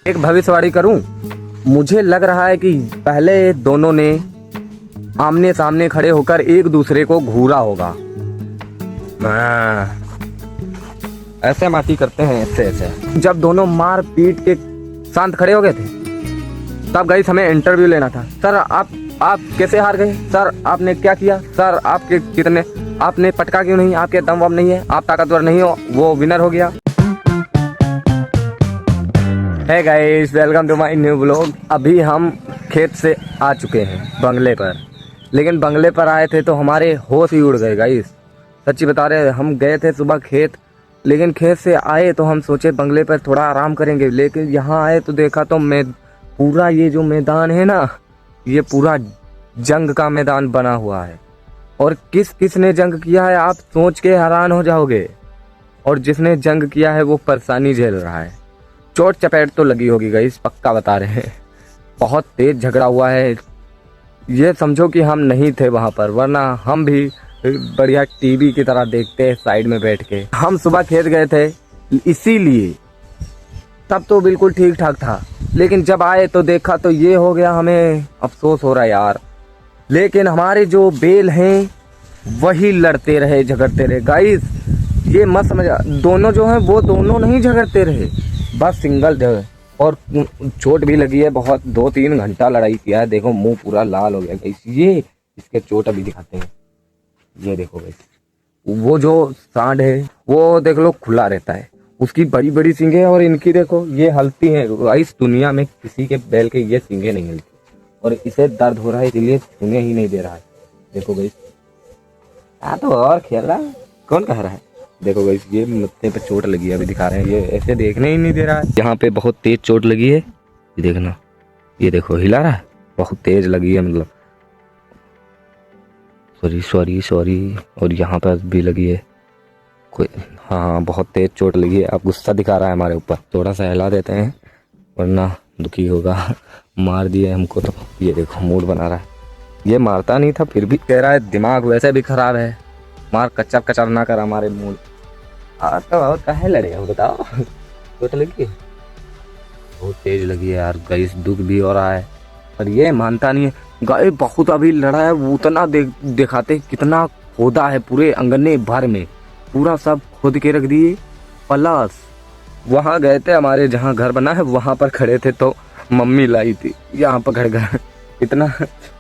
एक भविष्यवाणी करूं, मुझे लग रहा है कि पहले दोनों ने आमने सामने खड़े होकर एक दूसरे को घूरा होगा। ऐसे माटी करते हैं, ऐसे ऐसे। जब दोनों मार पीट के शांत खड़े हो गए थे, तब गाइस हमें इंटरव्यू लेना था। सर आप कैसे हार गए? सर आपने क्या किया? सर आपके कितने, आपने पटका क्यों नहीं? आपके दम वम नहीं है, आप ताकतवर नहीं हो, वो विनर हो गया। Hey guys, welcome to my new blog. अभी हम खेत से आ चुके हैं बंगले पर, लेकिन बंगले पर आए थे तो हमारे होश ही उड़ गए गाइस। सच्ची बता रहे, हम गए थे सुबह खेत, लेकिन खेत से आए तो हम सोचे बंगले पर थोड़ा आराम करेंगे, लेकिन यहाँ आए तो देखा तो मैं पूरा ये जो मैदान है ना, ये पूरा जंग का मैदान बना हुआ है। और किसने जंग किया है आप सोच के हैरान हो जाओगे। और जिसने जंग किया है वो परेशानी झेल रहा है। चोट चपेट तो लगी होगी गाइस, पक्का बता रहे हैं। बहुत तेज झगड़ा हुआ है। ये समझो कि हम नहीं थे वहाँ पर, वरना हम भी बढ़िया टीवी की तरह देखते हैं साइड में बैठ के। हम सुबह खेत गए थे इसीलिए, तब तो बिल्कुल ठीक ठाक था, लेकिन जब आए तो देखा तो ये हो गया। हमें अफसोस हो रहा है यार, लेकिन हमारे जो बेल हैं वही लड़ते रहे, झगड़ते रहे गाइस। ये मत समझ, दोनों जो हैं वो दोनों नहीं झगड़ते रहे, बस सिंगल थे। और चोट भी लगी है बहुत, 2-3 घंटा लड़ाई किया है। देखो मुंह पूरा लाल हो गया गाइस। ये इसके चोट अभी दिखाते हैं, ये देखो गाइस। वो जो सांड है वो देख लो खुला रहता है, उसकी बड़ी बड़ी सींगे है, और इनकी देखो ये हलती है गाइस। दुनिया में किसी के बैल के ये सींगे नहीं हिलती, और इसे दर्द हो रहा है इसलिए छूने ही नहीं दे रहा है। देखो गाइस, तो और खेल रहा है, कौन कह रहा है? देखो गाइस, ये मत्थे पे चोट लगी है, अभी दिखा रहे हैं, ये ऐसे देखने ही नहीं दे रहा है। यहाँ पे बहुत तेज चोट लगी है, ये देखना, ये देखो हिला रहा है, बहुत तेज लगी है, मतलब सॉरी। और यहाँ पर भी लगी है कोई, हाँ बहुत तेज चोट लगी है। अब गुस्सा दिखा रहा है हमारे ऊपर, थोड़ा सा हिला देते हैं वरना दुखी होगा। मार दिया हमको तो, ये देखो मूड बना रहा है। ये मारता नहीं था फिर भी कह रहा है, दिमाग वैसे भी खराब है, मार कच्चा कचर ना कर हमारे मूड। तो और काहे लड़े हो बताओ? चोट लगी है, बहुत तेज लगी है यार गाइस, दुख भी हो रहा है। और ये मानता नहीं है गाइस, बहुत अभी लड़ा है। वो उतना दिखाते कितना खोदा है, पूरे अंगने भर में पूरा सब खोद के रख दिए। प्लस वहाँ गए थे, हमारे जहाँ घर बना है वहाँ पर खड़े थे तो मम्मी लाई थी, यहाँ पकड़ कर इतना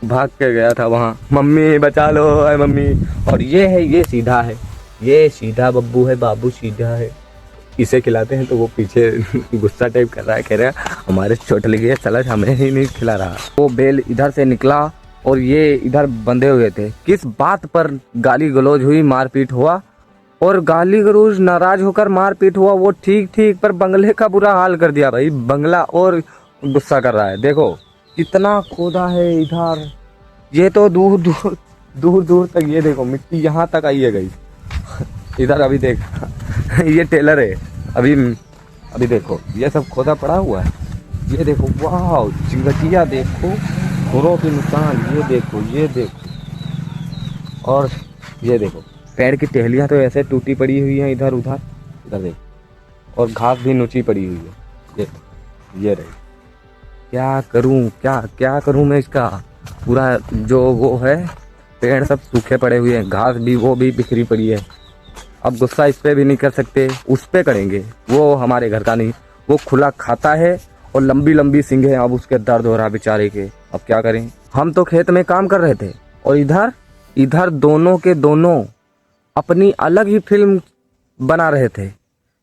भाग के गया था वहाँ, मम्मी बचा लो, है मम्मी। और ये है, ये सीधा है, ये सीधा बब्बू है, बाबू सीधा है। इसे खिलाते हैं तो वो पीछे गुस्सा टाइप कर रहा है, कह रहा है हमारे चोट लगी है, चला हमें ही नहीं खिला रहा। वो बेल इधर से निकला और ये इधर बंधे हुए थे। किस बात पर गाली गलौज हुई, मारपीट हुआ, और गाली गलौज नाराज होकर मारपीट हुआ, वो ठीक, पर बंगले का बुरा हाल कर दिया भाई। बंगला और गुस्सा कर रहा है, देखो कितना खोदा है इधर। ये तो दूर तक, ये देखो मिट्टी यहाँ तक आई है गई। इधर अभी देख ये टेलर है, अभी देखो ये सब खोदा पड़ा हुआ है। ये देखो वाह, चिंगटिया देखो, घोड़ों के निशान, ये देखो। और ये देखो पेड़ की टहलियाँ तो ऐसे टूटी पड़ी हुई हैं इधर उधर देखो, और घास भी नुची पड़ी हुई है। ये रही, क्या करूं मैं इसका? पूरा जो वो है पेड़ सब सूखे पड़े हुए हैं, घास भी वो भी बिखरी पड़ी है। अब गुस्सा इस पे भी नहीं कर सकते, उस पे करेंगे, वो हमारे घर का नहीं, वो खुला खाता है और लंबी सींगे हैं। अब उसके दर्द हो रहा बेचारे के, अब क्या करें? हम तो खेत में काम कर रहे थे, और इधर दोनों के दोनों अपनी अलग ही फिल्म बना रहे थे।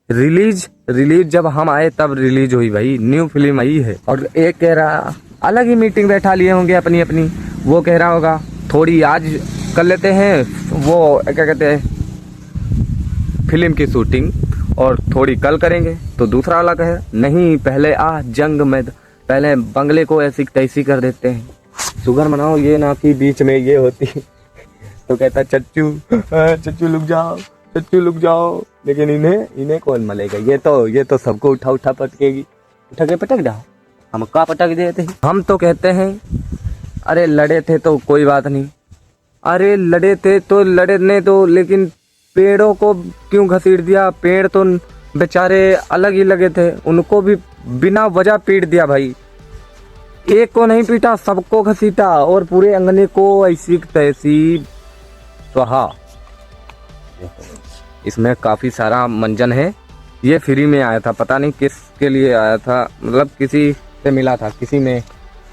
रिलीज जब हम आए तब रिलीज हुई भाई, न्यू फिल्म आई है। और एक कह रहा, अलग ही मीटिंग बैठा लिए होंगे अपनी, वो कह रहा होगा थोड़ी आज कर लेते हैं, वो क्या कहते हैं, फिल्म की शूटिंग, और थोड़ी कल करेंगे। तो दूसरा अलग है, नहीं पहले जंग में, पहले बंगले को ऐसी तैसी कर देते हैं, शुगर मनाओ, ये ना कि बीच में ये होती। तो कहता चच्चू लुक जाओ, लेकिन इन्हें कौन मलेगा? ये तो सबको उठा पटकेगी, उठा के पटक जाओ, हम का पटक देते हैं। हम तो कहते हैं अरे लड़े थे तो कोई बात नहीं, अरे लड़े थे तो लड़ने दो, लेकिन पेड़ों को क्यों घसीट दिया? पेड़ तो बेचारे अलग ही लगे थे, उनको भी बिना वजह पीट दिया भाई। एक को नहीं पीटा, सबको घसीटा और पूरे अंगने को ऐसी तैसी स्वाहा। इसमें काफी सारा मंजन है। ये फ्री में आया था, पता नहीं किसके लिए आया था, मतलब किसी से मिला था किसी में,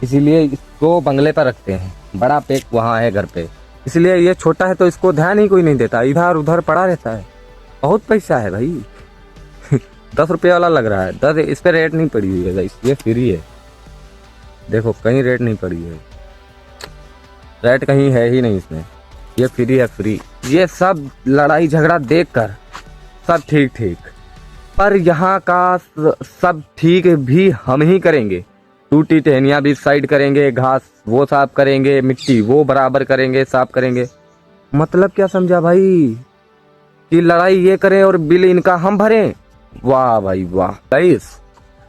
इसीलिए इसको बंगले पर रखते हैं। बड़ा पैक वहाँ है घर पे, इसलिए ये छोटा है तो इसको ध्यान ही कोई नहीं देता, इधर उधर पड़ा रहता है। बहुत पैसा है भाई। 10 रुपये वाला लग रहा है, 10, इस पर रेट नहीं पड़ी हुई है गाइस, ये फ्री है। देखो कहीं रेट नहीं पड़ी है, रेट कहीं है ही नहीं इसमें, ये फ्री है फ्री। ये सब लड़ाई झगड़ा देखकर सब ठीक ठीक, पर यहाँ का सब ठीक भी हम ही करेंगे। टूटी टहनियाँ भी साइड करेंगे, घास वो साफ करेंगे, मिट्टी वो बराबर करेंगे, साफ करेंगे। मतलब क्या समझा भाई कि लड़ाई ये करें और बिल इनका हम भरें? वाह भाई वाह गाइस।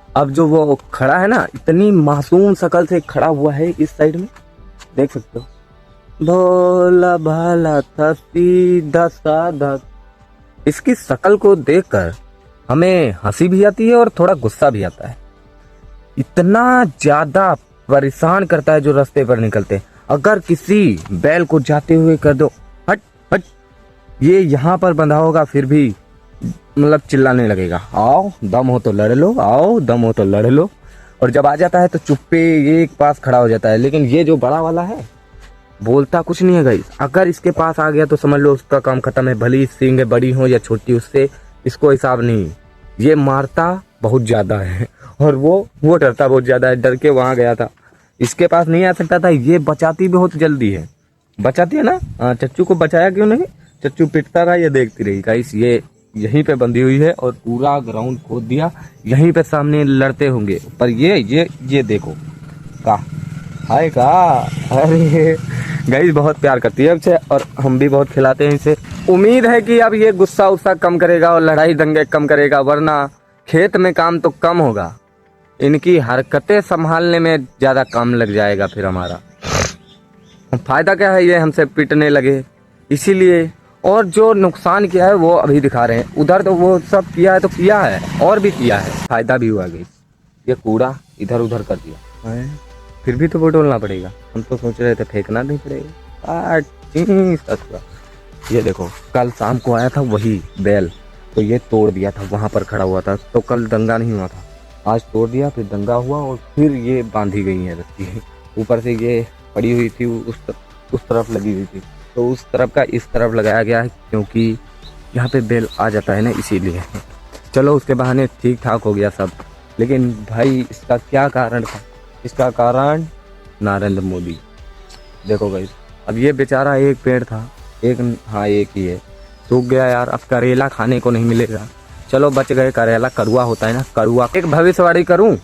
अब जो वो खड़ा है ना, इतनी मासूम शकल से खड़ा हुआ है इस साइड में, देख सकते हो, भोला भाला था सीधा साधा। इसकी शकल को देखकर हमें हंसी भी आती है और थोड़ा गुस्सा भी आता है। इतना ज्यादा परेशान करता है जो रास्ते पर निकलते। अगर किसी बैल को जाते हुए कर दो हट हट, ये यहाँ पर बंधा होगा फिर भी मतलब चिल्लाने लगेगा, आओ दम हो तो लड़ लो, आओ दम हो तो लड़ लो। और जब आ जाता है तो चुप्पे एक पास खड़ा हो जाता है। लेकिन ये जो बड़ा वाला है बोलता कुछ नहीं है गाइस। अगर इसके पास आ गया तो समझ लो उसका काम खत्म है, भली सींग बड़ी हो या छोटी, उससे इसको हिसाब नहीं। ये मारता बहुत ज्यादा है और वो डरता बहुत ज्यादा है, डर के वहां गया था। इसके पास नहीं आ सकता था, ये बचाती बहुत जल्दी है, बचाती है ना। हाँ, चच्चू को बचाया क्यों नहीं? चच्चू पिटता रहा, ये देखती रही गाइस। ये यहीं पे बंधी हुई है और पूरा ग्राउंड खोद दिया, यहीं पे सामने लड़ते होंगे। पर ये देखो का हाय का, अरे गाइस बहुत प्यार करती है हमसे और हम भी बहुत खिलाते हैं इसे। उम्मीद है कि अब ये गुस्सा उस्सा कम करेगा और लड़ाई दंगे कम करेगा, वरना खेत में काम तो कम होगा, इनकी हरकतें संभालने में ज्यादा काम लग जाएगा फिर हमारा। फायदा क्या है, ये हमसे पिटने लगे इसीलिए। और जो नुकसान किया है वो अभी दिखा रहे हैं। उधर तो वो सब किया है तो किया है और भी किया है, फायदा भी हुआ गई। ये कूड़ा इधर उधर कर दिया है, फिर भी तो वो डोलना पड़ेगा। हम तो सोच रहे थे फेंकना नहीं पड़ेगा। ये देखो कल शाम को आया था वही बैल, तो ये तोड़ दिया था, वहां पर खड़ा हुआ था, तो कल दंगा नहीं हुआ था, आज तोड़ दिया, फिर दंगा हुआ और फिर ये बांधी गई है रस्सी। ऊपर से ये पड़ी हुई थी, उस तरफ लगी हुई थी, तो उस तरफ का इस तरफ लगाया गया है, क्योंकि यहाँ पे बैल आ जाता है ना, इसीलिए। चलो उसके बहाने ठीक ठाक हो गया सब। लेकिन भाई इसका क्या कारण था? इसका कारण नरेंद्र मोदी। देखो गाइस, अब ये बेचारा एक पेड़ था, एक ही है, सूख गया यार। अब करेला खाने को नहीं मिलेगा, चलो बच गए। करेला कड़वा होता है ना, कड़वा। एक भविष्यवाणी करूं,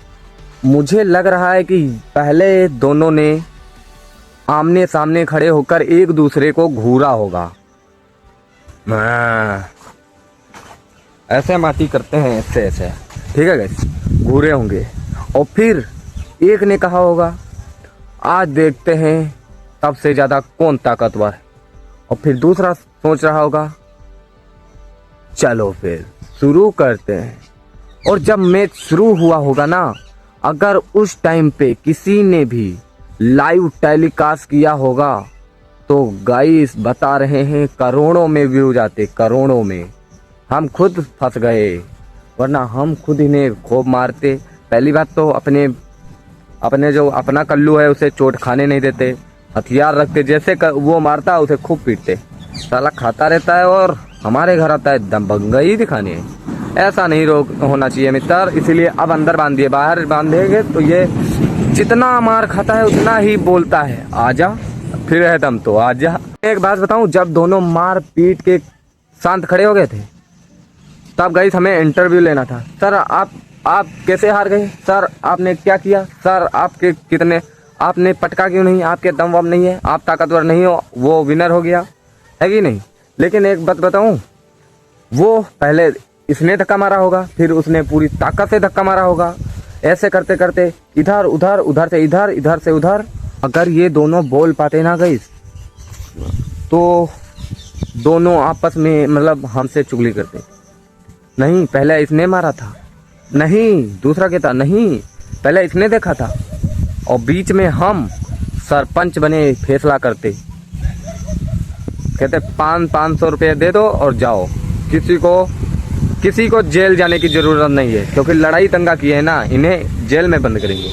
मुझे लग रहा है कि पहले दोनों ने आमने सामने खड़े होकर एक दूसरे को घूरा होगा। ऐसे माटी करते हैं, ऐसे ठीक है गाइस, घूरे होंगे। और फिर एक ने कहा होगा आज देखते हैं सबसे ज्यादा कौन ताकतवर है, और फिर दूसरा सोच रहा होगा चलो फिर शुरू करते हैं। और जब मैच शुरू हुआ होगा ना, अगर उस टाइम पे किसी ने भी लाइव टेलीकास्ट किया होगा तो गाइस बता रहे हैं करोड़ों में व्यूज आते, करोड़ों में। हम खुद फंस गए, वरना हम खुद इन्हें खूब मारते। पहली बात तो अपने जो अपना कल्लू है उसे चोट खाने नहीं देते, हथियार रखते, जैसे वो मारता उसे खूब पीटते। साला खाता रहता है और हमारे घर आता है दबंगई दिखाने। ऐसा नहीं होना चाहिए मित्र, इसीलिए अब अंदर बांध दिए, बाहर बांधेंगे तो ये जितना मार खाता है उतना ही बोलता है आजा, फिर है दम तो आजा। एक बात बताऊं, जब दोनों मार पीट के शांत खड़े हो गए थे तब गाइस हमें इंटरव्यू लेना था। सर आप कैसे हार गए? सर आपने क्या किया? सर आपके कितने, आपने पटका क्यों नहीं? आपके दम वम नहीं है, आप ताकतवर नहीं हो, वो विनर हो गया है कि नहीं? लेकिन एक बात बताऊं, वो पहले इसने धक्का मारा होगा, फिर उसने पूरी ताकत से धक्का मारा होगा, ऐसे करते करते इधर उधर, उधर से इधर, इधर से उधर। अगर ये दोनों बोल पाते ना गाइस तो दोनों आपस में मतलब हमसे चुगली करते। नहीं, पहले इसने मारा था। नहीं, दूसरा क्या था? नहीं, पहले इसने देखा था और बीच में हम सरपंच बने फैसला करते। कहते 500 रुपये दे दो और जाओ, किसी को जेल जाने की जरूरत नहीं है, क्योंकि लड़ाई दंगा की है ना, इन्हें जेल में बंद करेंगे।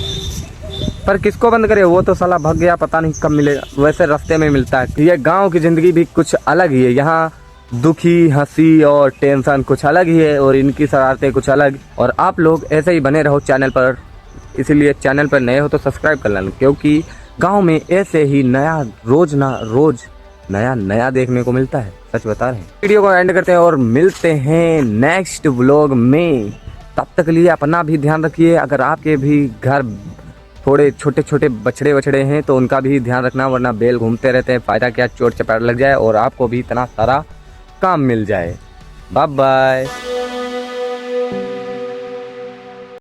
पर किसको बंद करे? वो तो साला भाग गया, पता नहीं कब मिलेगा। वैसे रास्ते में मिलता है। ये गांव की जिंदगी भी कुछ अलग ही है। यहाँ दुखी, हंसी और टेंशन कुछ अलग ही है, और इनकी शरारतें कुछ अलग। और आप लोग ऐसे ही बने रहो चैनल पर। इसीलिए चैनल पर नए हो तो सब्सक्राइब कर लेना, क्योंकि गाँव में ऐसे ही रोज नया देखने को मिलता है। सच बता रहे हैं। वीडियो को एंड करते हैं और मिलते हैं नेक्स्ट व्लॉग में। तब तक के लिए अपना भी ध्यान रखिए। अगर आपके भी घर थोड़े छोटे छोटे बछड़े हैं तो उनका भी ध्यान रखना, वरना बेल घूमते रहते हैं। फायदा क्या, चोट चपेट लग जाए और आपको भी इतना सारा काम मिल जाए। Bye bye.